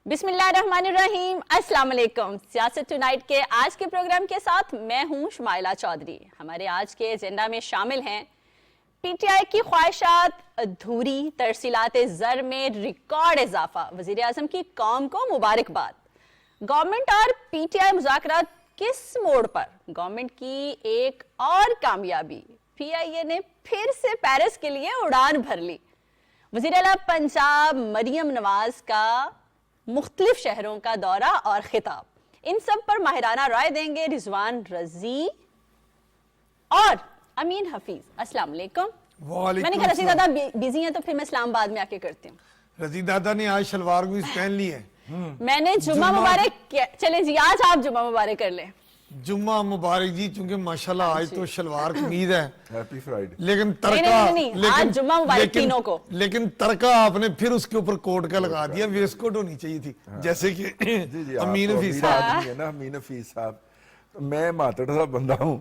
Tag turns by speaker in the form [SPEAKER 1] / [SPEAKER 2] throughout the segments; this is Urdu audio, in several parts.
[SPEAKER 1] بسم اللہ الرحمن الرحیم، السلام علیکم۔ سیاست ٹونائٹ کے آج کے پروگرام کے ساتھ میں ہوں شمائلہ چودھری۔ ہمارے آج کے ایجنڈا میں شامل ہیں پی ٹی آئی کی خواہشات ادھوری، ترسیلات زر میں ریکارڈ اضافہ، وزیر اعظم کی قوم کو مبارکباد، گورنمنٹ اور پی ٹی آئی مذاکرات کس موڑ پر، گورنمنٹ کی ایک اور کامیابی، پی آئی اے نے پھر سے پیرس کے لیے اڑان بھر لی، وزیر اعلیٰ پنجاب مریم نواز کا مختلف شہروں کا دورہ اور خطاب، ان سب پر ماہرانہ رائے دیں گے رضوان رضی اور امین حفیظ۔ السلام علیکم۔ میں نے کہا رضی دادا بیزی ہیں تو پھر میں اسلام آباد میں آ کے کرتی ہوں۔
[SPEAKER 2] رضی دادا نے آج شلوار قمیض پہن لی ہے۔
[SPEAKER 1] میں نے جمعہ مبارک، چلیں جی آج آپ جمعہ مبارک کر لیں۔
[SPEAKER 2] جمعہ مبارک جی، چونکہ ماشاءاللہ آج تو شلوار قمیض ہے،
[SPEAKER 3] ہیپی فرائیڈے۔
[SPEAKER 2] لیکن
[SPEAKER 1] آج جمعہ مبارک تینوں کو،
[SPEAKER 2] لیکن ترکہ آپ نے پھر اس کے اوپر کوٹ کا لگا دیا، ویسٹ کوٹ ہونی چاہیے تھی، جیسے کہ امین حفیظ صاحب۔
[SPEAKER 3] امین حفیظ صاحب، میں ماتڑ صاحب بندہ ہوں،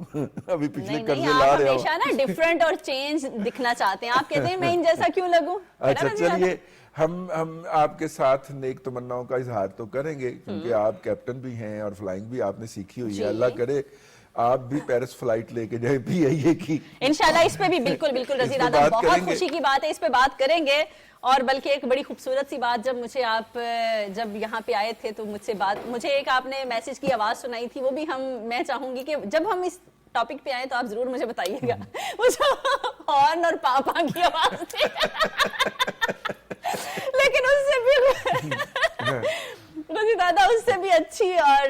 [SPEAKER 3] ابھی پچھلے
[SPEAKER 1] نہیں
[SPEAKER 3] قرضے
[SPEAKER 1] آپ
[SPEAKER 3] لا رہا ہوں۔
[SPEAKER 1] ہمیشہ نا ڈیفرنٹ اور چینج دکھنا چاہتے ہیں، آپ کہتے ہیں میں ان جیسا کیوں لگوں۔
[SPEAKER 3] اچھا چلیے، ہم آپ کے ساتھ نیک تمناؤں کا اظہار تو کریں گے، کیونکہ آپ کیپٹن بھی ہیں اور فلائنگ بھی آپ نے سیکھی ہوئی ہے، اللہ کرے آپ بھی پیرس فلائٹ لے کے جائیں پی آئی اے کی۔
[SPEAKER 1] انشاءاللہ اس پہ بھی بالکل رضی دادا، بہت خوشی کی بات ہے، اس پہ بات کریں گے۔ اور بلکہ ایک بڑی خوبصورت سی بات، جب مجھے آپ جب یہاں پہ آئے تھے تو مجھے ایک آپ نے میسج کی آواز سنائی تھی، وہ بھی میں چاہوں گی کہ جب ہم اس ٹاپک پہ آئیں تو آپ ضرور مجھے بتائیے گا، وہ جو ہارن اور پاپا کی آواز تھی، لیکن اس سے بھی رضی دادا اس سے بھی اچھی اور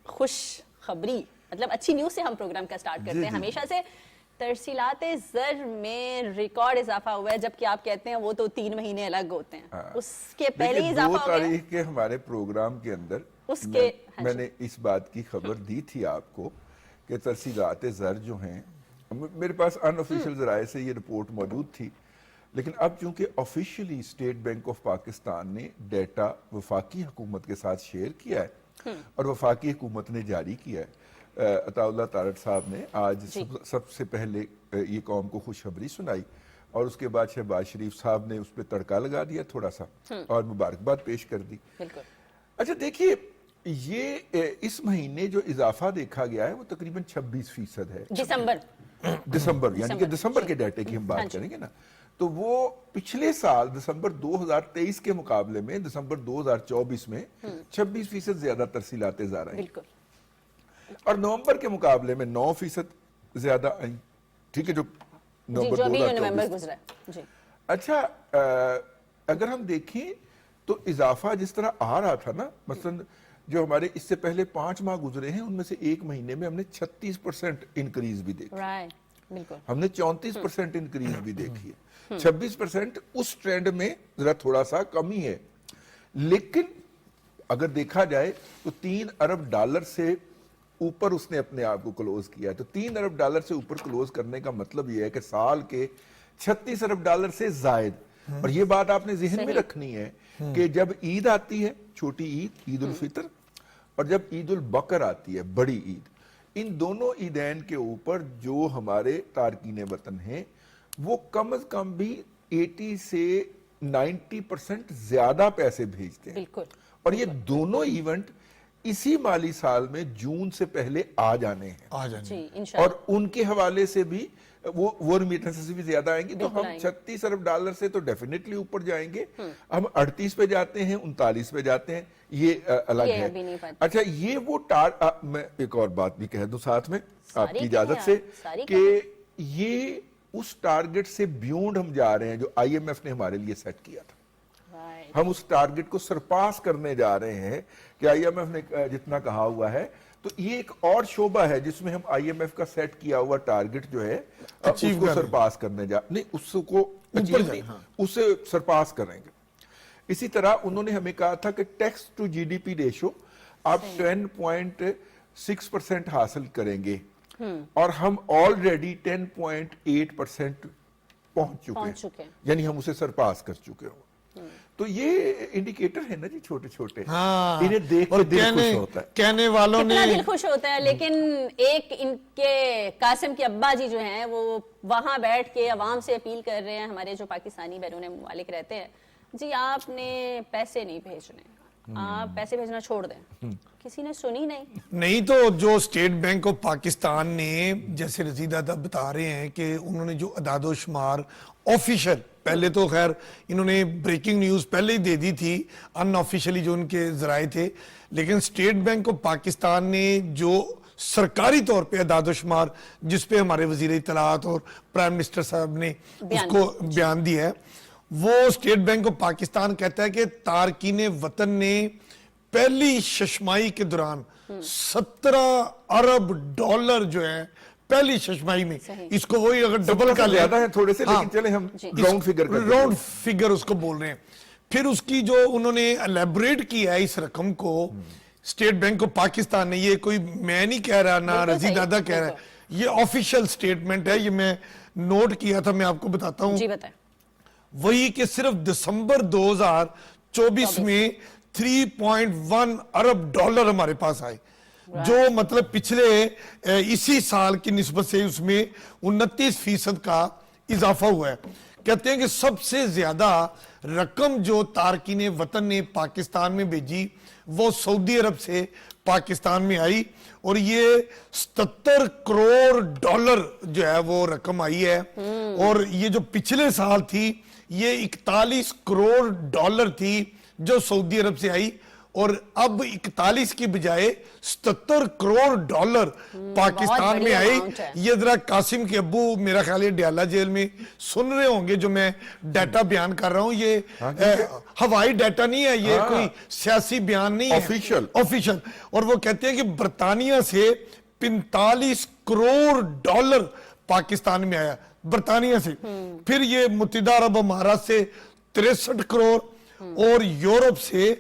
[SPEAKER 1] خوش خبری، مطلب اچھی نیوز سے ہم پروگرام کا سٹارٹ کرتے ہیں ہمیشہ سے۔ ترسیلات زر میں ریکارڈ اضافہ ہوا ہے، جبکہ آپ کہتے ہیں وہ تو 3 مہینے الگ ہوتے ہیں، اس کے پہلے ہی اضافہ ہو گیا۔
[SPEAKER 3] 2 تاریخ کے ہمارے پروگرام کے اندر میں نے اس بات کی خبر دی تھی آپ کو کہ ترسیلات زر جو ہیں، میرے پاس ان آفیشیل ذرائع سے یہ رپورٹ موجود تھی، لیکن اب چونکہ officially state bank of Pakistan نے ڈیٹا وفاقی حکومت کے ساتھ شیئر کیا ہے اور وفاقی حکومت نے جاری کیا ہے، عطا اللہ تارڑ صاحب نے آج سب سے پہلے یہ قوم کو خوشخبری سنائی، اور اس کے بعد شہباز شریف صاحب نے اس پہ تڑکا لگا دیا تھوڑا سا اور مبارکباد پیش کر دی۔ اچھا دیکھیے، یہ اس مہینے جو اضافہ دیکھا گیا ہے وہ تقریباً 26% ہے، دسمبر یعنی کہ دسمبر کے ڈیٹے کی ہم بات کریں گے نا، تو وہ پچھلے سال دسمبر 2023 کے مقابلے میں دسمبر 2024 میں 26% زیادہ ترسیلات زر آئیں، اور نومبر کے مقابلے میں 9% زیادہ آئیں، ٹھیک ہے، جو نومبر 2024
[SPEAKER 1] گزرا ہے۔
[SPEAKER 3] اچھا اگر ہم دیکھیں تو اضافہ جس طرح آ رہا تھا نا، مثلا جو ہمارے اس سے پہلے 5 ماہ گزرے ہیں ان میں سے ایک مہینے میں ہم نے 36% انکریز بھی دیکھی، ہم نے 34% انکریز بھی دیکھی ہے، 26% اس ٹرینڈ میں ذرا تھوڑا سا کمی ہے، لیکن اگر دیکھا جائے تو $3 ارب سے اوپر اس نے اپنے آپ کو کلوز کیا ہے، تو $3 ارب سے اوپر کلوز کرنے کا مطلب یہ ہے کہ سال کے $36 ارب سے زائد، اور یہ بات آپ نے ذہن میں رکھنی ہے کہ جب عید آتی ہے، چھوٹی عید، عید الفطر، اور جب عید البقر آتی ہے، بڑی عید، ان دونوں عیدین کے اوپر جو ہمارے تارکین وطن ہیں وہ کم از کم بھی 80 سے 90% زیادہ پیسے بھیجتے ہیں، اور یہ دونوں ایونٹ اسی مالی سال میں جون سے پہلے آ جانے ہیں، اور ان کے حوالے سے بھی وہ ریمیٹنس سے بھی زیادہ آئیں گی، تو ہم $36 ارب سے تو ڈیفینیٹلی اوپر جائیں گے، ہم 38 پہ جاتے ہیں، 39 پہ جاتے ہیں، یہ الگ ہے۔ اچھا یہ وہ میں ایک اور بات بھی کہہ دوں ساتھ میں آپ کی اجازت سے، کہ یہ اس ٹارگٹ سے بیونڈ ہم جا رہے ہیں جو آئی ایم ایف نے ہمارے لیے سیٹ کیا تھا، ہم اس ٹارگٹ کو سرپاس کرنے جا رہے ہیں کہ آئی ایم ایف نے جتنا کہا ہوا ہے، تو یہ ایک اور شعبہ ہے جس میں ہم آئی ایم ایف کا سیٹ کیا ہوا ٹارگٹ جو ہے اس کو سرپاس کرنے اس کو اسے سرپاس کریں گے۔ اسی طرح انہوں نے ہمیں کہا تھا کہ tax to G D P ratio آپ 10.6% حاصل کریں گے، اور ہم آلریڈی 10.8% پہنچ چکے ہیں، یعنی ہم اسے سرپاس کر چکے ہوں۔ تو یہ انڈیکیٹر ہے نا جی چھوٹے چھوٹے، انہیں دیکھ کے دل خوش ہوتا ہے،
[SPEAKER 2] کہنے والوں نے
[SPEAKER 1] دل خوش ہوتا ہے، لیکن ایک ان کے قاسم کے ابا جی جو ہیں وہ وہاں بیٹھ کے عوام سے اپیل کر رہے ہیں، ہمارے جو پاکستانی بیرون ممالک رہتے ہیں جی آپ نے پیسے نہیں بھیجنے, آپ پیسے بھیجنا چھوڑ دیں, کسی نے سنی نہیں
[SPEAKER 2] تو جو اسٹیٹ بینک آف پاکستان نے, جیسے رضی دادا بتا رہے ہیں کہ انہوں نے جو اعداد و شمار آفیشل, پہلے تو خیر انہوں نے بریکنگ نیوز پہلے ہی دے دی تھی ان آفیشلی جو ان کے ذرائع تھے, لیکن اسٹیٹ بینک آف پاکستان نے جو سرکاری طور پہ اعداد و شمار جس پہ ہمارے وزیر اطلاعات اور پرائم منسٹر صاحب نے اس کو بیان دیا ہے, وہ اسٹیٹ بینک آف پاکستان کہتا ہے کہ تارکین وطن نے پہلی ششمائی کے دوران 17 ارب ڈالر جو ہے پہلی ششمائی میں, اس کو وہی اگر ڈبل کا
[SPEAKER 3] زیادہ ہے تھوڑے سے, لیکن چلیں ہم
[SPEAKER 2] راؤنڈ فگر اس کو بول رہے ہیں. پھر اس کی جو انہوں نے الیبریٹ کیا ہے اس رقم کو اسٹیٹ بینک آف پاکستان نے, یہ کوئی میں نہیں کہہ رہا نہ رضی دادا کہہ رہا ہے, یہ آفیشل سٹیٹمنٹ ہے, یہ میں نوٹ کیا تھا, میں آپ کو بتاتا ہوں.
[SPEAKER 1] جی بتائیں.
[SPEAKER 2] وہی کہ صرف دسمبر 2024 میں 3.1 ارب ڈالر ہمارے پاس آئے, جو مطلب پچھلے اسی سال کی نسبت سے اس میں 29% کا اضافہ ہوا ہے. کہتے ہیں کہ سب سے زیادہ رقم جو تارکین وطن نے پاکستان میں بھیجی وہ سعودی عرب سے پاکستان میں آئی, اور یہ 77 کروڑ ڈالر جو ہے وہ رقم آئی ہے, اور یہ جو پچھلے سال تھی یہ 41 کروڑ ڈالر تھی جو سعودی عرب سے آئی, اور اب 41 کی بجائے 77 کروڑ ڈالر پاکستان میں آئی. یہ ذرا قاسم کے ابو میرا خیال ہے ڈیالہ جیل میں سن رہے ہوں گے جو میں ڈیٹا بیان کر رہا ہوں, یہ ہوائی ڈیٹا نہیں ہے, یہ کوئی سیاسی بیان نہیں ہے, آفیشل. اور وہ کہتے ہیں کہ برطانیہ سے 45 کروڑ ڈالر پاکستان میں آیا, برطانیہ سے. پھر یہ متحدہ عرب امارات سے 63 کروڑ اور یورپ سے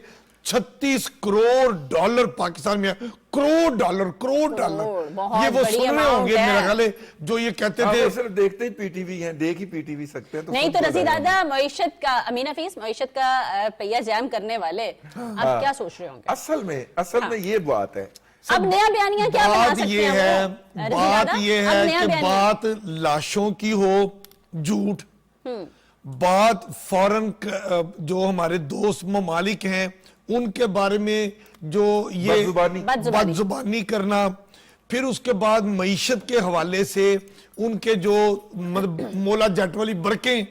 [SPEAKER 2] 36 کروڑ ڈالر پاکستان میں, کروڑ ڈالر یہ وہ سن رہے ہوں گے میرا خیال ہے جو یہ کہتے تھے.
[SPEAKER 3] صرف دیکھتے ہی پی ٹی وی ہیں, دیکھ ہی پی ٹی وی سکتے ہیں.
[SPEAKER 1] نہیں تو رضی دادا معیشت کا, امین حفیظ معیشت کا پہیہ جام کرنے والے اب کیا سوچ رہے ہوں گے؟
[SPEAKER 3] اصل میں یہ بات ہے,
[SPEAKER 1] اب نیا بیانیاں کیا بنا سکتے ہیں؟
[SPEAKER 2] بات یہ ہے کہ بات لاشوں کی ہو, جھوٹ, بات فورن جو ہمارے دوست ممالک ہیں ان کے بارے میں جو یہ بد زبانی کرنا, پھر اس کے بعد معیشت کے حوالے سے ان کے جو مولا جٹ والی برقیں,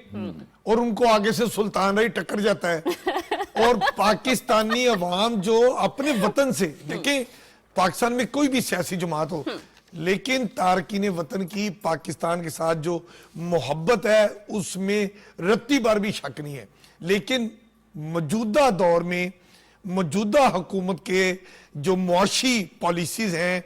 [SPEAKER 2] اور ان کو آگے سے سلطان رائی ٹکر جاتا ہے, اور پاکستانی عوام جو اپنے وطن سے, دیکھیں پاکستان میں کوئی بھی سیاسی جماعت ہو, لیکن تارکین وطن کی پاکستان کے ساتھ جو محبت ہے اس میں رتی بار بھی شک نہیں ہے. لیکن موجودہ دور میں موجودہ حکومت کے جو معاشی پالیسیز ہیں,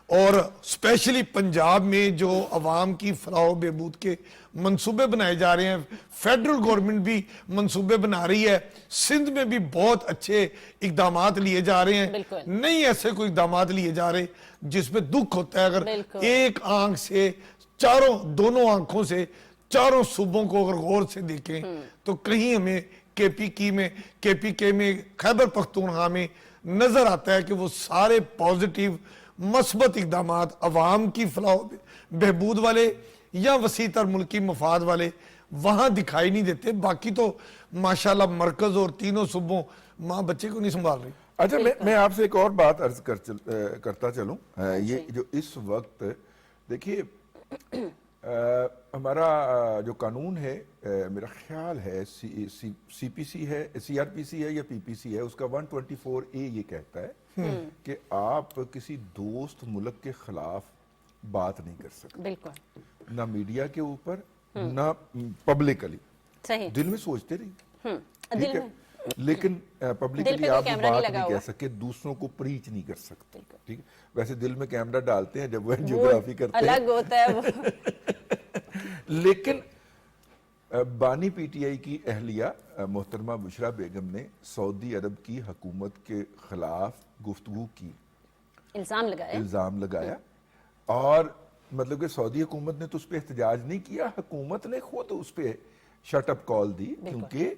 [SPEAKER 2] اور اسپیشلی پنجاب میں جو عوام کی فلاح و بہبود کے منصوبے بنائے جا رہے ہیں, فیڈرل گورنمنٹ بھی منصوبے بنا رہی ہے, سندھ میں بھی بہت اچھے اقدامات لیے جا رہے ہیں, نہیں ایسے کوئی اقدامات لیے جا رہے جس پہ دکھ ہوتا ہے. اگر ایک آنکھ سے دونوں آنکھوں سے چاروں صوبوں کو اگر غور سے دیکھیں تو کہیں ہمیں کے پی کے میں خیبر پختونخوا میں نظر آتا ہے کہ وہ سارے پازیٹیو مثبت اقدامات عوام کی فلاح و بہبود والے یا وسیع تر ملکی مفاد والے وہاں دکھائی نہیں دیتے. باقی تو ماشاءاللہ مرکز اور تینوں صوبوں ماں بچے کو نہیں سنبھال رہی.
[SPEAKER 3] اچھا میں آپ سے ایک اور بات عرض کرتا چلوں, یہ جو اس وقت دیکھیے ہمارا جو قانون ہے, میرا خیال ہے سی پی سی ہے, سی آر پی سی ہے یا پی پی سی ہے, اس کا 124A یہ کہتا ہے کہ آپ کسی دوست ملک کے خلاف بات نہیں کر سکتے,
[SPEAKER 1] بالکل,
[SPEAKER 3] نہ میڈیا کے اوپر نہ پبلکلی. دل میں سوچتے رہیے, ٹھیک ہے, لیکن پبلکلی آپ بات نہیں کہہ سکتے, دوسروں کو پریچ نہیں کر سکتے, ٹھیک ہے. ویسے دل میں کیمرہ ڈالتے ہیں جب وہ جیوگرافی کرتے ہیں,
[SPEAKER 1] الگ ہوتا ہے وہ.
[SPEAKER 3] لیکن بانی پی ٹی آئی کی اہلیہ محترمہ بشرا بیگم نے سعودی عرب کی حکومت کے خلاف گفتگو کی, الزام لگایا, اور مطلب کہ سعودی حکومت نے تو اس پہ احتجاج نہیں کیا, حکومت نے خود اس پہ شٹ اپ کال دی, کیونکہ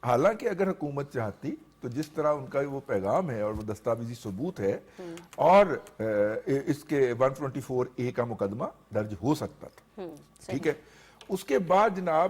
[SPEAKER 3] حالانکہ اگر حکومت چاہتی تو جس طرح ان کا وہ پیغام ہے اور وہ دستاویزی ثبوت ہے, اور اس کے 124A کا مقدمہ درج ہو سکتا تھا, ٹھیک ہے. اس کے بعد جناب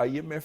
[SPEAKER 3] IMF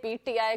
[SPEAKER 1] PTI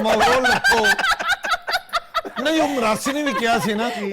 [SPEAKER 2] ਮਗਰੋਂ ਲੱਥੋ ਨਹੀਂ ਉਹ ਮਰਾਸੀ ਨੇ ਵੀ ਕਿਹਾ ਸੀ ਨਾ ਕਿ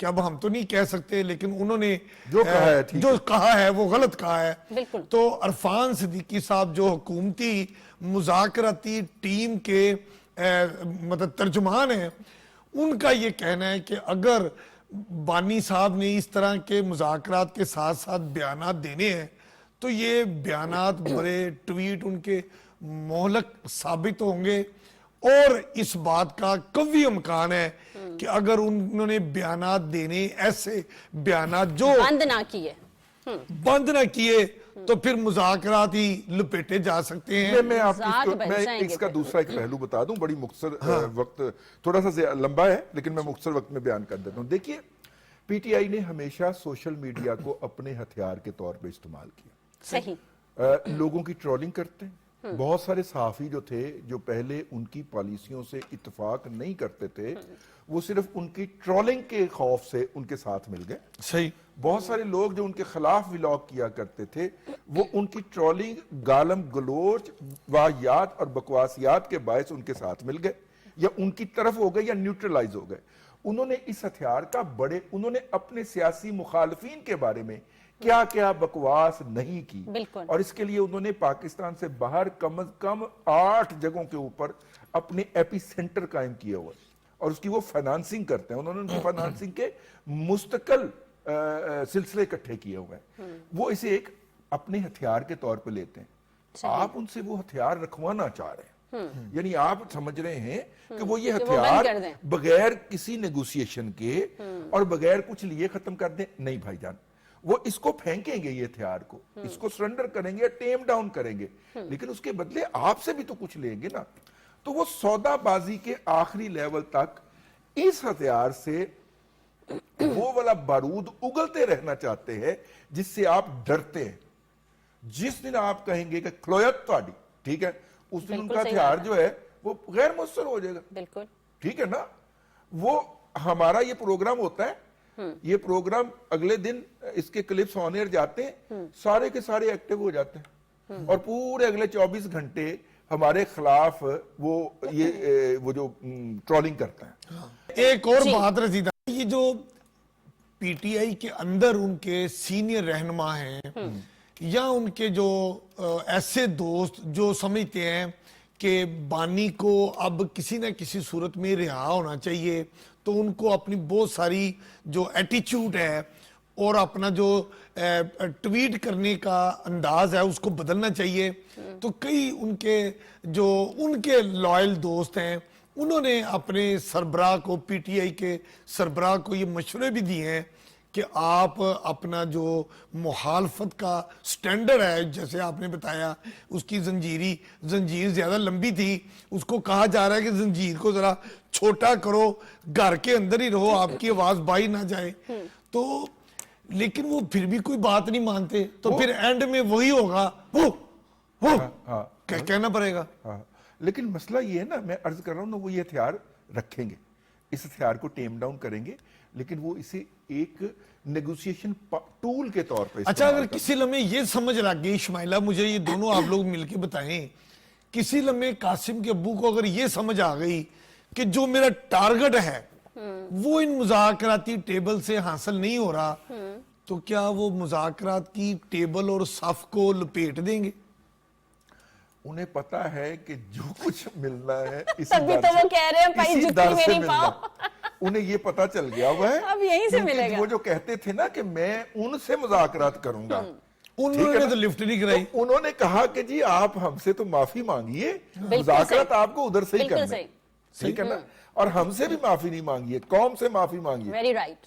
[SPEAKER 2] کہ اب ہم تو نہیں کہہ سکتے لیکن انہوں نے
[SPEAKER 3] جو کہا ہے ٹھیک
[SPEAKER 2] جو کہا ہے وہ غلط کہا ہے.
[SPEAKER 1] بالکل.
[SPEAKER 2] تو عرفان صدیقی صاحب جو حکومتی مذاکراتی ٹیم کے مطلب ترجمان ہیں, ان کا یہ کہنا ہے کہ اگر بانی صاحب نے اس طرح کے مذاکرات کے ساتھ ساتھ بیانات دینے ہیں تو یہ بیانات بڑے ٹویٹ ان کے مہلک ثابت ہوں گے, اور اس بات کا قوی امکان ہے کہ اگر انہوں نے بیانات دینے ایسے بیانات جو بند نہ کیے تو پھر مذاکرات ہی لپیٹے جا سکتے ہیں.
[SPEAKER 3] میں اس کا دوسرا ایک پہلو بتا دوں, بڑی مختصر وقت, تھوڑا سا لمبا ہے لیکن میں مختصر وقت میں بیان کر دیتا ہوں. دیکھیے پی ٹی آئی نے ہمیشہ سوشل میڈیا کو اپنے ہتھیار کے طور پہ استعمال کیا.
[SPEAKER 1] صحیح.
[SPEAKER 3] لوگوں کی ٹرولنگ کرتے ہیں. بہت سارے صحافی جو تھے جو پہلے ان کی پالیسیوں سے اتفاق نہیں کرتے تھے, وہ صرف ان کی ٹرولنگ کے خوف سے ان کے ساتھ مل گئے.
[SPEAKER 2] صحیح.
[SPEAKER 3] بہت سارے لوگ جو ان کے خلاف ولاگ کیا کرتے تھے وہ ان کی ٹرولنگ, گالم گلوچ, واہیات اور بکواسیات کے باعث ان کے ساتھ مل گئے یا ان کی طرف ہو گئے یا نیوٹرلائز ہو گئے. انہوں نے اس ہتھیار کا انہوں نے اپنے سیاسی مخالفین کے بارے میں کیا کیا بکواس نہیں کی, اور اس کے لیے انہوں نے پاکستان سے باہر کم از کم 8 جگہوں کے اوپر اپنے ایپی سینٹر قائم کیے ہوئے, اور اس کی وہ فائنانسنگ کرتے ہیں. انہوں نے ان کی فائنانسنگ کے مستقل سلسلے اکٹھے کیے ہوئے ہیں. وہ اسے ایک اپنے ہتھیار کے طور پہ لیتے ہیں. آپ ان سے وہ ہتھیار رکھوانا چاہ رہے ہیں, یعنی آپ سمجھ رہے ہیں کہ وہ یہ ہتھیار بغیر کسی نیگوسیشن کے اور بغیر کچھ لیے ختم کر دیں. نہیں بھائی جان, وہ اس کو پھینکیں گے, یہ ہتھیار کو اس کو سرنڈر کریں گے, ٹیم ڈاؤن کریں گے, لیکن اس کے بدلے آپ سے بھی تو کچھ لیں گے نا. تو وہ سودا بازی کے آخری لیول تک اس ہتھیار سے وہ والا بارود اگلتے رہنا چاہتے ہیں جس سے آپ ڈرتے ہیں. جس دن آپ کہیں گے کہ کھلویت تواڈی, ٹھیک ہے, اس دن ان کا ہتھیار جو ہے وہ غیر مؤثر ہو جائے گا.
[SPEAKER 1] بالکل
[SPEAKER 3] ٹھیک ہے نا. وہ ہمارا یہ پروگرام ہوتا ہے, یہ پروگرام اگلے دن اس کے کلپس آن ایئر جاتے ہیں, سارے کے سارے ایکٹیو ہو جاتے ہیں, اور پورے اگلے 24 گھنٹے ہمارے خلاف وہ جو ٹرولنگ کرتا ہے.
[SPEAKER 2] ایک اور بات رسیدہ, یہ جو پی ٹی آئی کے اندر ان کے سینئر رہنما ہیں یا ان کے جو ایسے دوست جو سمجھتے ہیں کہ بانی کو اب کسی نہ کسی صورت میں رہا ہونا چاہیے, تو ان کو اپنی بہت ساری جو ایٹیچیوڈ ہے اور اپنا جو ٹویٹ کرنے کا انداز ہے اس کو بدلنا چاہیے. تو کئی ان کے لائل دوست ہیں, انہوں نے اپنے سربراہ کو, پی ٹی آئی کے سربراہ کو یہ مشورے بھی دیے ہیں کہ آپ اپنا جو مخالفت کا سٹینڈر ہے, جیسے آپ نے بتایا اس کی زنجیر زیادہ لمبی تھی, اس کو کہا جا رہا ہے کہ زنجیر کو ذرا چھوٹا کرو, گھر کے اندر ہی رہو, آپ کی آواز باہر نہ جائے. تو لیکن وہ پھر بھی کوئی بات نہیں مانتے, تو پھر اینڈ میں وہی ہوگا, کہنا پڑے گا.
[SPEAKER 3] لیکن مسئلہ یہ ہے نا, میں عرض کر رہا ہوں نا, وہ یہ ہتھیار رکھیں گے, اس ہتھیار کو ٹیم ڈاؤن کریں گے, لیکن وہ اسے ایک نیگوسیشن ٹول کے طور پر.
[SPEAKER 2] اچھا, اگر کسی لمحے یہ سمجھ لگ گئی شمائلہ, مجھے یہ دونوں آپ لوگ مل کے بتائیں, کسی لمحے قاسم کے ابو کو اگر یہ سمجھ آ گئی کہ جو میرا ٹارگٹ ہے وہ ان مذاکراتی ٹیبل سے حاصل نہیں ہو رہا, تو کیا وہ مذاکرات کی ٹیبل اور صف کو لپیٹ دیں گے؟
[SPEAKER 3] انہیں پتا ہے کہ جو کچھ ملنا ہے
[SPEAKER 1] تبھی تو وہ کہہ رہے ہیں بھائی جتنی میری پاؤ,
[SPEAKER 3] انہیں یہ پتا چل گیا ہوا ہے
[SPEAKER 1] اب یہیں سے ملے گا.
[SPEAKER 3] وہ جو کہتے تھے نا کہ میں ان سے مذاکرات کروں گا,
[SPEAKER 2] انہوں نے تو لفٹ نہیں کرائی.
[SPEAKER 3] انہوں نے کہا کہ جی آپ ہم سے تو معافی مانگیے, مذاکرات آپ کو ادھر سے ہی کرنا ہے, ٹھیک ہے نا, اور ہم سے بھی معافی نہیں مانگیے, قوم سے معافی مانگیے.
[SPEAKER 1] Very right.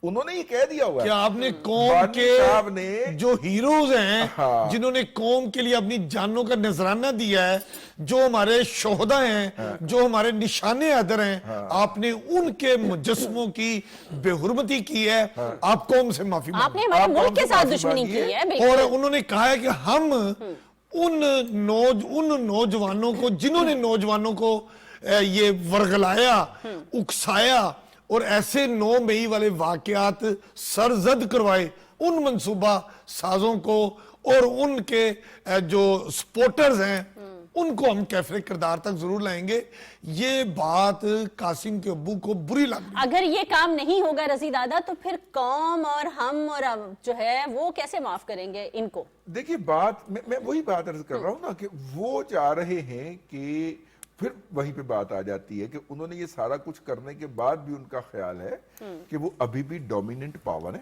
[SPEAKER 3] انہوں نے یہ کہہ دیا ہوا ہے
[SPEAKER 2] کہ آپ نے قوم کے جو ہیروز ہیں جنہوں نے قوم کے لیے اپنی جانوں کا نذرانہ دیا ہے, جو ہمارے شہداء ہیں, جو ہمارے نشان حیدر ہیں, آپ نے ان کے مجسموں کی بے حرمتی کی ہے, آپ قوم سے معافی مانگیں.
[SPEAKER 1] آپ نے ہمارے ملک کے ساتھ دشمنی کی ہے.
[SPEAKER 2] اور انہوں نے کہا ہے کہ ہم ان نوجوانوں کو, جنہوں نے نوجوانوں کو یہ ورگلایا, اکسایا اور ایسے 9 مئی والے واقعات سرزد کروائے, ان منصوبہ سازوں کو اور ان کے جو سپورٹرز ہیں ان کو ہم کیفر کردار تک ضرور لائیں گے. یہ بات قاسم کے ابو کو بری لگ رہی.
[SPEAKER 1] اگر یہ کام نہیں ہوگا رضی دادا تو پھر قوم اور ہم اور جو ہے وہ کیسے معاف کریں گے ان کو؟
[SPEAKER 3] دیکھیے بات میں وہی بات عرض کر رہا ہوں نا کہ وہ چاہ رہے ہیں کہ پھر وہیں پہ بات آ جاتی ہے کہ انہوں نے یہ سارا کچھ کرنے کے بعد بھی ان کا خیال ہے کہ وہ ابھی بھی ڈومیننٹ پاور ہے.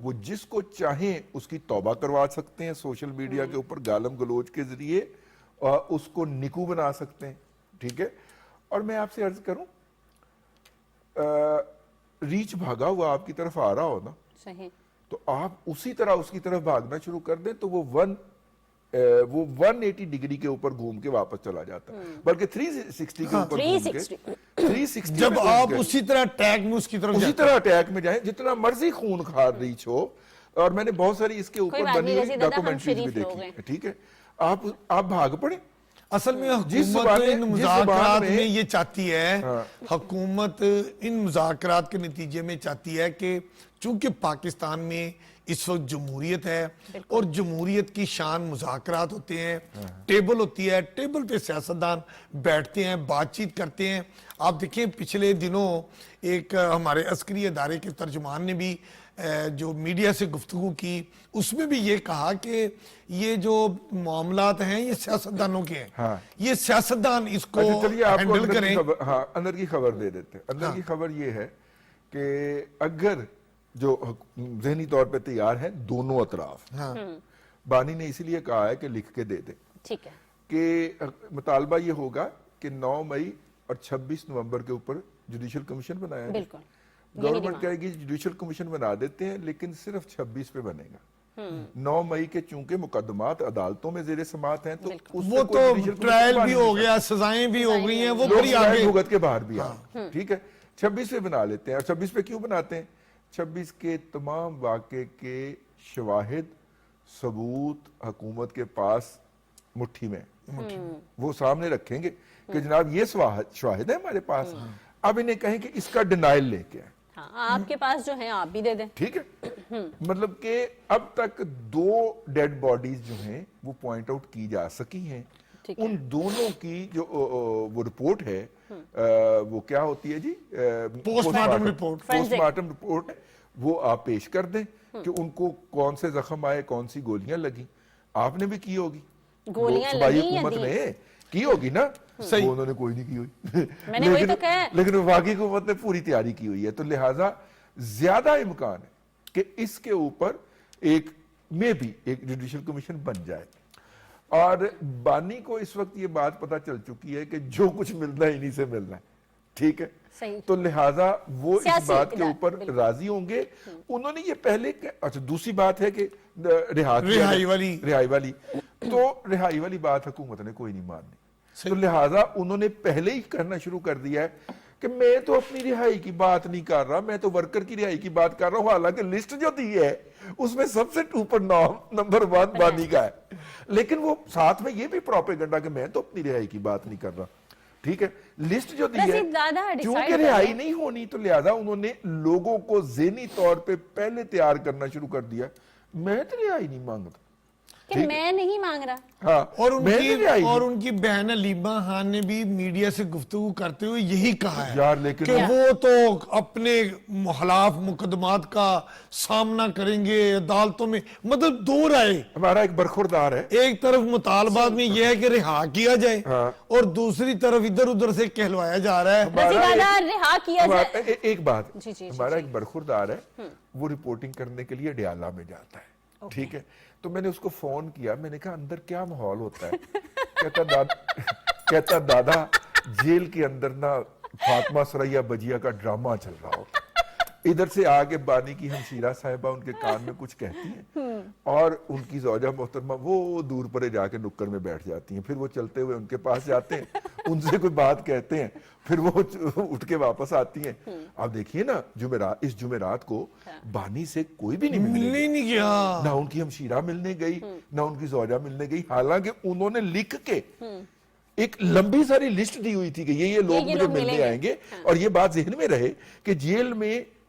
[SPEAKER 3] وہ جس کو چاہیں اس کی توبہ کروا سکتے ہیں سوشل میڈیا کے اوپر گالم گلوچ کے ذریعے، اور اس کو نکو بنا سکتے ہیں. ٹھیک ہے. اور میں آپ سے عرض کروں، ریچھ بھاگا ہوا آپ کی طرف آ رہا ہو نا،
[SPEAKER 1] صحیح،
[SPEAKER 3] تو آپ اسی طرح اس کی طرف بھاگنا شروع کر دیں تو وہ 180 ڈگری کے اوپر گھوم کے واپس چلا جاتا ہے، بلکہ 360 کے اوپر گھوم کے 360
[SPEAKER 2] جب آپ اسی طرح اٹیک میں اس کی طرف
[SPEAKER 3] اسی طرح اٹیک میں جائیں، جتنا مرضی خون خار ریچ ہو. اور میں نے بہت ساری اس کے اوپر بنی ہوئی ڈاکومنٹریز بھی دیکھی. ٹھیک ہے. آپ بھاگ پڑیں.
[SPEAKER 2] اصل میں حکومت ان مذاکرات میں یہ چاہتی ہے، حکومت ان مذاکرات کے نتیجے میں چاہتی ہے کہ چونکہ پاکستان میں اس وقت جمہوریت ہے اور جمہوریت کی شان مذاکرات ہوتے ہیں، ٹیبل ہوتی ہے، ٹیبل پہ سیاستدان بیٹھتے ہیں، بات چیت کرتے ہیں. آپ دیکھیں پچھلے دنوں ایک ہمارے عسکری ادارے کے ترجمان نے بھی جو میڈیا سے گفتگو کی، اس میں بھی یہ کہا کہ یہ جو معاملات ہیں یہ سیاستدانوں کے ہیں، یہ سیاستدان اس کو ہینڈل کریں.
[SPEAKER 3] اندر کی خبر دے دیتے ہیں. اندر کی خبر یہ ہے کہ اگر جو ذہنی طور پہ تیار ہیں دونوں اطراف، بانی نے اسی لیے کہا ہے کہ لکھ کے دے دیں.
[SPEAKER 1] ٹھیک ہے.
[SPEAKER 3] کہ مطالبہ یہ ہوگا کہ 9 مئی اور 26 نومبر کے اوپر جوڈیشل کمیشن بنایا ہے.
[SPEAKER 1] بالکل.
[SPEAKER 3] گورنمنٹ کہے گی جوڈیشل کمیشن بنا دیتے ہیں لیکن صرف 26 پہ بنے گا. 9 مئی کے چونکہ مقدمات عدالتوں میں زیر سماعت ہیں تو
[SPEAKER 2] وہ تو ٹرائل بھی ہو گیا، سزائیں بھی ہو گئی ہیں، وہ بڑی آگے
[SPEAKER 3] بھگت کے باہر بھی آ. ٹھیک ہے. 26 پہ بنا لیتے ہیں. اور 26 پہ کیوں بناتے ہیں؟ 26 کے تمام واقعے کے شواہد ثبوت حکومت کے پاس مٹھی میں، وہ سامنے رکھیں گے کہ جناب یہ شواہد ہے ہمارے پاس. اب انہیں کہیں کہ اس کا ڈینائل لے کے آئیں.
[SPEAKER 1] آپ کے پاس جو ہیں آپ بھی دے دیں. ٹھیک
[SPEAKER 3] ہے. مطلب کہ اب تک 2 ڈیڈ باڈیز جو ہیں وہ پوائنٹ آؤٹ کی جا سکی ہیں. ان دونوں کی جو وہ رپورٹ ہے وہ کیا ہوتی ہے جی؟
[SPEAKER 2] Post mortem report.
[SPEAKER 3] Post mortem report وہ آپ پیش کر دیں کہ ان کو کون سے زخم آئے، کون سی گولیاں لگی. آپ نے بھی کی ہوگی، صوبائی حکومت نے کی ہوگی نا. صحیح. انہوں نے کوئی نہیں کی ہوئی، لیکن واقعی حکومت نے پوری تیاری کی ہوئی ہے. تو لہٰذا زیادہ امکان ہے کہ اس کے اوپر ایک جوڈیشل کمیشن بن جائے. اور بانی کو اس وقت یہ بات پتہ چل چکی ہے کہ جو کچھ ملنا ہے انہی سے ملنا ہے. ٹھیک ہے. تو لہٰذا وہ اس بات کے اوپر راضی ہوں گے. انہوں نے یہ پہلے، اچھا دوسری بات ہے کہ رہائی والی، تو رہائی والی بات حکومت نے کوئی نہیں ماننی. تو لہٰذا انہوں نے پہلے ہی کرنا شروع کر دیا ہے کہ میں تو اپنی رہائی کی بات نہیں کر رہا، میں تو ورکر کی رہائی کی بات کر رہا ہوں. حالانکہ لسٹ جو دی ہے اس میں سب سے اوپر نمبر 1 بانی کا ہے، لیکن وہ ساتھ میں یہ بھی پروپیگنڈا کہ میں تو اپنی رہائی کی بات نہیں کر رہا. ٹھیک ہے. لسٹ جو دی ہے چونکہ رہائی نہیں ہونی تو لہٰذا انہوں نے لوگوں کو ذہنی طور پہ پہلے تیار کرنا شروع کر دیا. میں تو رہائی نہیں مانگتا
[SPEAKER 1] کہ میں نہیں مانگ رہا.
[SPEAKER 2] اور ان کی بہن علیمہ خان نے بھی میڈیا سے گفتگو کرتے ہوئے یہی کہا ہے کہ وہ تو اپنے خلاف مقدمات کا سامنا کریں گے عدالتوں میں. مطلب 2 رائے.
[SPEAKER 3] ہمارا ایک برخوردار ہے،
[SPEAKER 2] ایک طرف مطالبات میں یہ ہے کہ رہا کیا جائے اور دوسری طرف ادھر ادھر سے کہلوایا جا رہا ہے
[SPEAKER 1] رہا کیا جائے.
[SPEAKER 3] ایک بات، ہمارا ایک برخوردار ہے، وہ رپورٹنگ کرنے کے لیے ڈیالہ میں جاتا ہے. ٹھیک ہے. تو میں نے اس کو فون کیا، میں نے کہا اندر کیا ماحول ہوتا ہے؟ کہتا دادا جیل کے اندر نا فاطمہ سریا بجیا کا ڈرامہ چل رہا ہوتا. ادھر سے آگے بانی کی ہمشیرہ صاحبہ ان کے کان میں کچھ کہتی ہیں اور ان کی زوجہ محترمہ وہ دور پرے جا کے نکر میں بیٹھ جاتی ہیں. پھر وہ چلتے ہوئے ان کے پاس جاتے ہیں، ان سے کوئی بات کہتے ہیں، پھر وہ اٹھ کے واپس آتی ہیں. آپ دیکھیے نا اس جمعرات کو بانی سے کوئی بھی نہیں ملنے گیا، نہ ان کی ہمشیرہ ملنے گئی، نہ ان کی زوجہ ملنے گئی. حالانکہ انہوں نے لکھ کے ایک لمبی ساری لسٹ دی ہوئی تھی کہ یہ لوگ مجھے ملنے آئیں گے. اور یہ بات ذہن میں رہے کہ جیل میں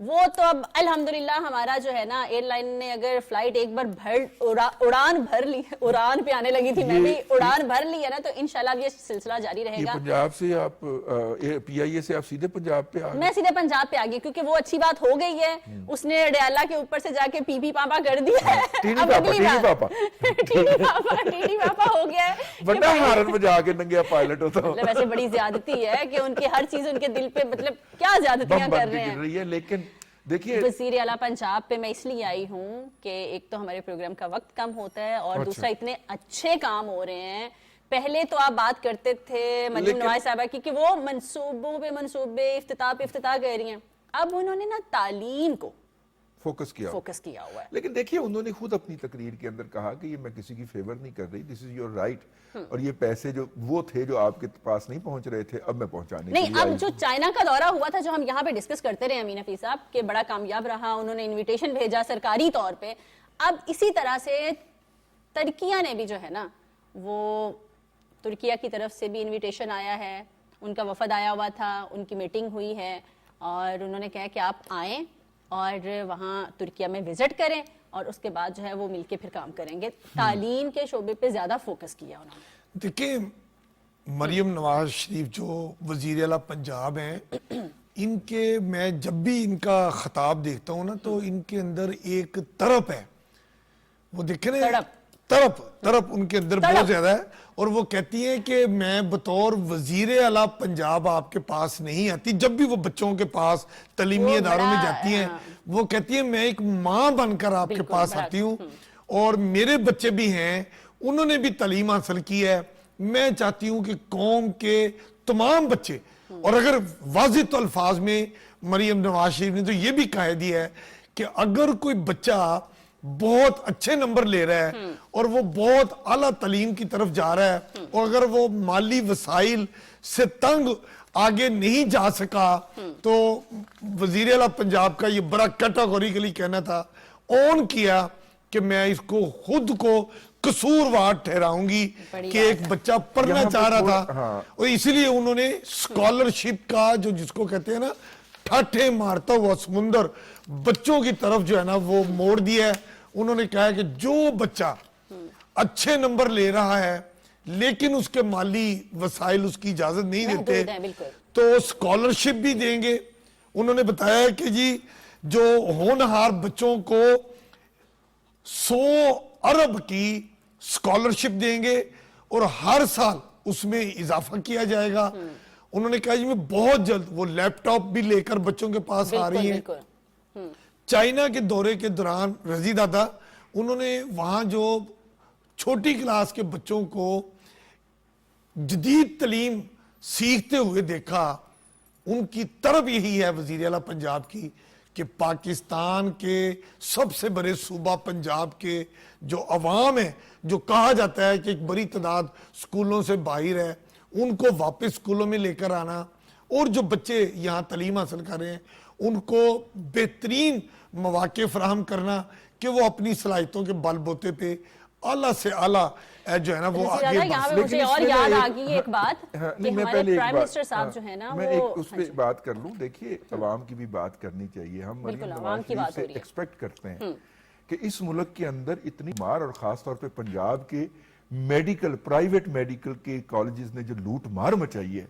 [SPEAKER 1] وہ تو اب الحمدللہ ہمارا جو ہے نا ایئر لائن نے اگر فلائٹ ایک بار اڑان بھر لی، اڑان پہ آنے لگی تھی میں بھی، اڑان بھر لی ہے نا، تو انشاءاللہ اب یہ سلسلہ جاری رہے گا.
[SPEAKER 3] پنجاب سے آپ پی آئی اے سے آپ سیدھے پنجاب پہ آ گئے؟
[SPEAKER 1] میں سیدھے پنجاب پہ آ گئی کیونکہ وہ اچھی بات ہو گئی ہے، اس نے ڈیالہ کے اوپر سے جا کے پی پی پاپا کر دیا ہے.
[SPEAKER 3] ٹیڑی
[SPEAKER 1] اب
[SPEAKER 3] پاپا،
[SPEAKER 1] اگلی
[SPEAKER 3] ٹیڑی
[SPEAKER 1] بات
[SPEAKER 3] پاپا
[SPEAKER 1] ٹیڑی پاپا ہو گیا ہے.
[SPEAKER 3] بڑا ہارن بجا کے ننگیا پائلٹ ہوتا ہوں.
[SPEAKER 1] مطلب ایسے بڑی زیادتی ہے کہ ان کی ہر چیز ان کے دل پہ، مطلب کیا زیادتیاں
[SPEAKER 3] بم
[SPEAKER 1] کر
[SPEAKER 3] بن
[SPEAKER 1] رہے
[SPEAKER 3] کے
[SPEAKER 1] ہیں.
[SPEAKER 3] گر رہی ہے. لیکن دیکھیے
[SPEAKER 1] وزیر اعلیٰ پنجاب پہ میں اس لیے آئی ہوں کہ ایک تو ہمارے پروگرام کا وقت کم ہوتا ہے اور دوسرا اتنے اچھے کام ہو رہے ہیں. پہلے تو آپ بات کرتے تھے مریم نواز صاحبہ کی کہ وہ منصوبوں پہ منصوبے، افتتاح پہ افتتاح کر رہی ہیں. اب انہوں نے نا تعلیم کو
[SPEAKER 3] فوکس کیا
[SPEAKER 1] ہوا ہے.
[SPEAKER 3] لیکن دیکھیے انہوں نے خود اپنی تقریر کے اندر کہا کہ یہ میں کسی کی فیور نہیں کر رہی، دس از یور رائٹ، اور یہ پیسے جو وہ تھے جو آپ کے پاس نہیں پہنچ رہے تھے اب میں پہنچانے
[SPEAKER 1] نہیں. اب جو چائنا کا دورہ ہوا تھا جو ہم یہاں پہ ڈسکس کرتے رہے امین حفیظ صاحب کہ بڑا کامیاب رہا، انہوں نے انویٹیشن بھیجا سرکاری طور پہ. اب اسی طرح سے ترکیہ نے بھی جو ہے نا، وہ ترکیہ کی طرف سے بھی انویٹیشن آیا ہے، ان کا وفد آیا ہوا تھا، ان کی میٹنگ ہوئی ہے اور انہوں نے کہا کہ آپ آئیں اور وہاں ترکیہ میں وزٹ کریں اور اس کے بعد جو ہے وہ مل کے پھر کام کریں گے. تعلیم کے شعبے پہ زیادہ فوکس کیا انہوں نے.
[SPEAKER 2] دیکھیں مریم نواز شریف جو وزیر اعلیٰ پنجاب ہیں، ان کے میں جب بھی ان کا خطاب دیکھتا ہوں نا تو ان کے اندر ایک طرف ہے، وہ دیکھیں نا طرف ان کے اندر بہت زیادہ ہے. اور وہ کہتی ہیں کہ میں بطور وزیر اعلیٰ پنجاب آپ کے پاس نہیں آتی. جب بھی وہ بچوں کے پاس تعلیمی اداروں میں جاتی ہیں وہ کہتی ہیں میں ایک ماں بن کر آپ کے پاس آتی ہوں اور میرے بچے بھی ہیں، انہوں نے بھی تعلیم حاصل کی ہے. میں چاہتی ہوں کہ قوم کے تمام بچے، اور اگر واضح الفاظ میں مریم نواز شریف نے تو یہ بھی کہہ دیا ہے کہ اگر کوئی بچہ بہت اچھے نمبر لے رہا ہے اور وہ بہت اعلیٰ تعلیم کی طرف جا رہا ہے اور اگر وہ مالی وسائل سے تنگ آگے نہیں جا سکا تو وزیر اعلیٰ پنجاب کا یہ بڑا کیٹاگوریکلی کہنا تھا، اون کیا کہ میں اس کو خود کو قصوروار ٹھہراؤں گی کہ ایک بچہ پڑھنا چاہ رہا تھا اور اسی لیے انہوں نے اسکالرشپ کا جو جس کو کہتے ہیں نا ٹھاٹھے مارتا ہوا سمندر بچوں کی طرف جو ہے نا وہ موڑ دیا ہے. انہوں نے کہا کہ جو بچہ اچھے نمبر لے رہا ہے لیکن اس کے مالی وسائل اس کی اجازت نہیں دیتے تو اسکالرشپ بھی دیں گے. انہوں نے بتایا کہ جی جو ہونہار بچوں کو 100 ارب کی اسکالرشپ دیں گے اور ہر سال اس میں اضافہ کیا جائے گا. انہوں نے کہا جی میں بہت جلد وہ لیپ ٹاپ بھی لے کر بچوں کے پاس آ رہی ہیں. چائنا کے دورے کے دوران رضی دادا انہوں نے وہاں جو چھوٹی کلاس کے بچوں کو جدید تعلیم سیکھتے ہوئے دیکھا. ان کی طرف یہی ہے وزیر اعلیٰ پنجاب کی کہ پاکستان کے سب سے بڑے صوبہ پنجاب کے جو عوام ہیں، جو کہا جاتا ہے کہ ایک بڑی تعداد سکولوں سے باہر ہے، ان کو واپس سکولوں میں لے کر آنا اور جو بچے یہاں تعلیم حاصل کر رہے ہیں ان کو بہترین مواقع فراہم کرنا کہ وہ اپنی صلاحیتوں کے بل بوتے پہ اعلیٰ سے اعلیٰ جو ہے نا وہ آگے
[SPEAKER 1] بڑھ. مجھے اور یاد آ گئی ایک بات کہ ہمارے پرائم منسٹر صاحب جو ہے نا
[SPEAKER 3] میں ایک اس پہ بات کر لوں. دیکھیے عوام کی بھی بات کرنی چاہیے. ہم مریم نواز شریف سے ایکسپیکٹ کرتے ہیں کہ اس ملک کے اندر اتنی مار اور خاص طور پہ پنجاب کے میڈیکل پرائیویٹ میڈیکل کے کالجز نے جو لوٹ مار مچائی ہے،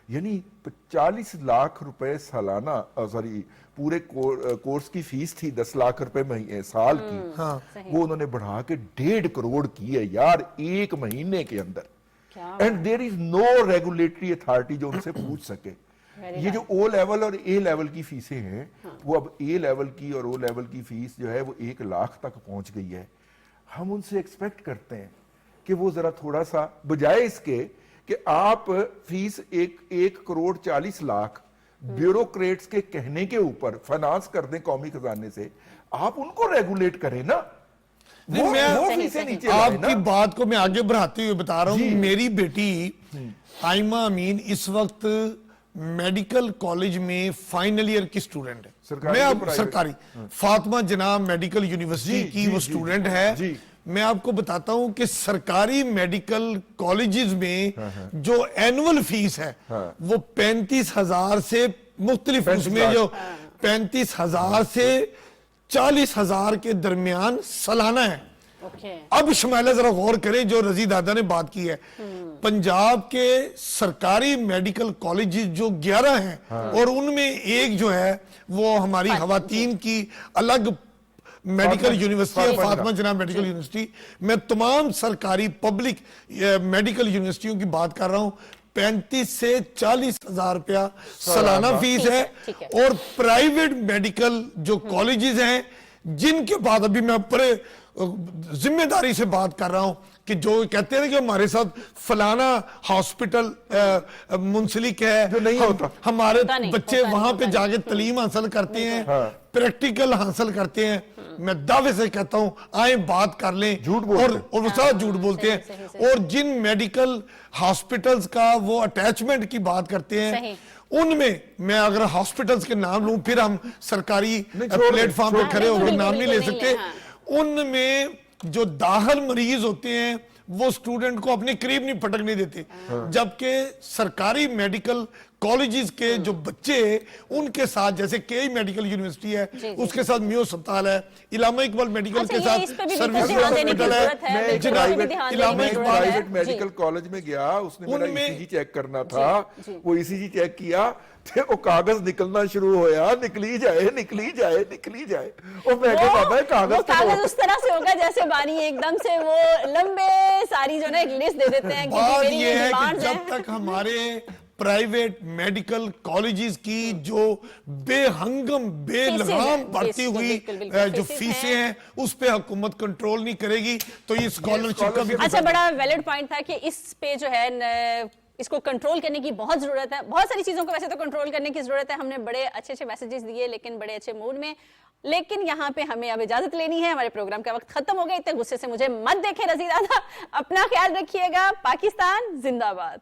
[SPEAKER 3] یعنی 40 لاکھ روپے سالانہ سوری پورے کورس کی فیس تھی 10 لاکھ روپے سال کی، وہ انہوں نے بڑھا کے 1.5 کروڑ کی ہے یار ایک مہینے کے اندر. And there is no regulatory authority جو ان سے پوچھ سکے. یہ جو او لیول اور اے لیول کی فیسیں ہیں وہ اب اے لیول کی اور او لیول کی فیس جو ہے وہ 1 لاکھ تک پہنچ گئی ہے. ہم ان سے ایکسپیکٹ کرتے ہیں کہ وہ ذرا تھوڑا سا بجائے اس کے کہ آپ فیس 1 کروڑ 40 لاکھ بیوروکریٹس کے کہنے کے اوپر فائنانس کر دیں قومی خزانے سے، آپ ان کو ریگولیٹ کریں نا.
[SPEAKER 2] آپ کی بات کو میں آگے بڑھاتے ہوئے بتا رہا ہوں. میری بیٹی آئمہ امین اس وقت میڈیکل کالج میں فائنل ایئر کی سٹوڈنٹ ہے. میں اب سرکاری فاطمہ جناح میڈیکل یونیورسٹی کی وہ سٹوڈنٹ ہے. میں آپ کو بتاتا ہوں کہ سرکاری میڈیکل کالجز میں جو اینول فیس ہے وہ 35,000 سے مختلف اس میں جو 35,000 سے 40,000 کے درمیان سالانہ ہے. اب شمائلہ ذرا غور کریں جو رضی دادا نے بات کی ہے. پنجاب کے سرکاری میڈیکل کالجز جو 11 ہیں اور ان میں ایک جو ہے وہ ہماری خواتین کی الگ میڈیکل یونیورسٹی ہے, فاطمہ جناح میڈیکل یونیورسٹی. میں تمام سرکاری پبلک میڈیکل یونیورسٹیوں کی بات کر رہا ہوں. 35 سے 40,000 روپیہ سالانہ فیس ہے. اور پرائیویٹ میڈیکل جو کالجز ہیں جن کے بعد ابھی میں بڑے ذمہ داری سے بات کر رہا ہوں کہ جو کہتے ہیں کہ ہمارے ساتھ فلانا ہاسپٹل منسلک ہے,
[SPEAKER 3] جو نہیں ہوتا,
[SPEAKER 2] ہمارے بچے وہاں پہ جا کے تعلیم حاصل کرتے ہیں, پریکٹیکل حاصل کرتے ہیں. میں دعوے سے کہتا ہوں آئیں بات کر لیں, اور وہ ساتھ جھوٹ بولتے ہیں. اور جن میڈیکل ہاسپٹلز کا وہ اٹیچمنٹ کی بات کرتے ہیں ان میں اگر ہاسپٹلز کے نام لوں پھر ہم سرکاری پلیٹ فارم پہ کھڑے ہو کے نام نہیں لے سکتے. ان میں جو داخل مریض ہوتے ہیں وہ سٹوڈنٹ کو اپنے قریب نہیں پھٹکنے دیتے, جبکہ سرکاری میڈیکل کالجز کے جو بچے ان کے ساتھ جیسے کئی میڈیکل یونیورسٹی ہے اس کے ساتھ میو اسپتال ہے, علامہ اقبال میڈیکل کے ساتھ سروس ہاسپٹل ہے.
[SPEAKER 3] میں پرائیویٹ میڈیکل کالج میں گیا, اس نے میرا ECG چیک کرنا تھا, وہ ECG چیک کیا تو وہ کاغذ نکلنا شروع ہویا, نکلی جائے نکلی جائے نکلی جائے. اور میں کہا بابا
[SPEAKER 1] کاغذ اس طرح سے ہوگا جیسے بانی ایک دم سے وہ لمبے ساری جو نا ایک لسٹ دے دیتے ہیں.
[SPEAKER 2] بات یہ ہے کہ جب تک ہمارے پرائیویٹ میڈیکل کالجز کی جو بے ہنگم بے لگام بڑھتی ہوئی جو فیسیں ہیں اس پہ حکومت کنٹرول نہیں کرے گی تو یہ اسکالرشپ کا بھی.
[SPEAKER 1] اچھا, بڑا ویلڈ پوائنٹ تھا کہ اس پہ جو ہے اس کو کنٹرول کرنے کی بہت ضرورت ہے. بہت ساری چیزوں کو ویسے تو کنٹرول کرنے کی ضرورت ہے, ہم نے بڑے اچھے اچھے میسیجز دیے لیکن بڑے اچھے موڈ میں. لیکن یہاں پہ ہمیں اب اجازت لینی ہے, ہمارے پروگرام کا وقت ختم ہو گیا. اتنے غصے سے مجھے مت دیکھیں رضی دادا, اپنا خیال رکھیے گا. پاکستان زندہ باد.